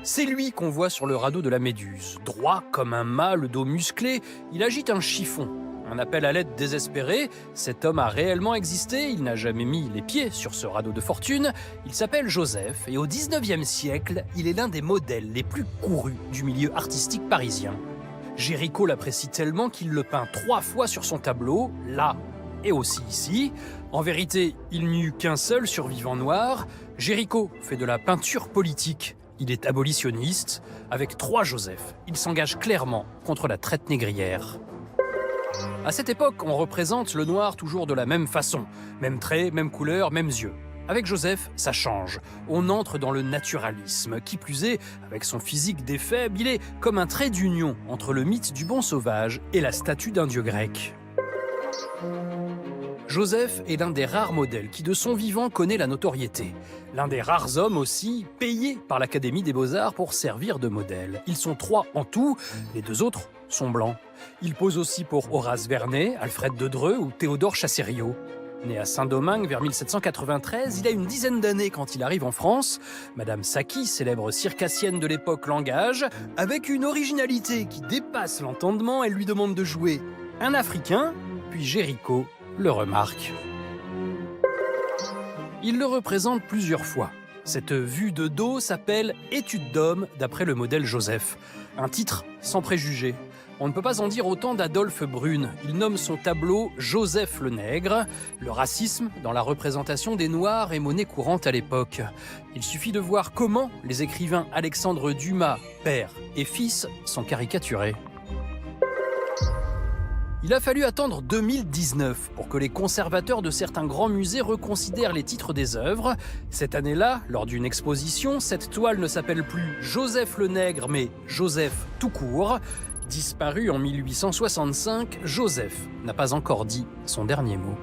C'est lui qu'on voit sur le radeau de la Méduse. Droit comme un mât, le dos musclé, il agite un chiffon. Un appel à l'aide désespéré. Cet homme a réellement existé, il n'a jamais mis les pieds sur ce radeau de fortune. Il s'appelle Joseph et au 19e siècle, il est l'un des modèles les plus courus du milieu artistique parisien. Géricault l'apprécie tellement qu'il le peint 3 fois sur son tableau, là et aussi ici. En vérité, il n'y eut qu'un seul survivant noir. Géricault fait de la peinture politique. Il est abolitionniste. Avec 3 Joseph, il s'engage clairement contre la traite négrière. À cette époque, on représente le noir toujours de la même façon. Même trait, même couleur, mêmes yeux. Avec Joseph, ça change. On entre dans le naturalisme. Qui plus est, avec son physique des faibles, il est comme un trait d'union entre le mythe du bon sauvage et la statue d'un dieu grec. Joseph est l'un des rares modèles qui, de son vivant, connaît la notoriété. L'un des rares hommes aussi, payés par l'Académie des Beaux-Arts pour servir de modèle. Ils sont 3 en tout, les 2 autres sont blancs. Il pose aussi pour Horace Vernet, Alfred de Dreux ou Théodore Chassériau. Né à Saint-Domingue vers 1793, il a une dizaine d'années quand il arrive en France. Madame Saki, célèbre circassienne de l'époque, l'engage. Avec une originalité qui dépasse l'entendement, elle lui demande de jouer un Africain, puis Géricault le remarque. Il le représente plusieurs fois. Cette vue de dos s'appelle « Étude d'homme » d'après le modèle Joseph. Un titre sans préjugés. On ne peut pas en dire autant d'Adolphe Brune. Il nomme son tableau « Joseph le Nègre ». Le racisme dans la représentation des Noirs est monnaie courante à l'époque. Il suffit de voir comment les écrivains Alexandre Dumas, père et fils, sont caricaturés. Il a fallu attendre 2019 pour que les conservateurs de certains grands musées reconsidèrent les titres des œuvres. Cette année-là, lors d'une exposition, cette toile ne s'appelle plus Joseph le Nègre, mais Joseph tout court. Disparu en 1865, Joseph n'a pas encore dit son dernier mot.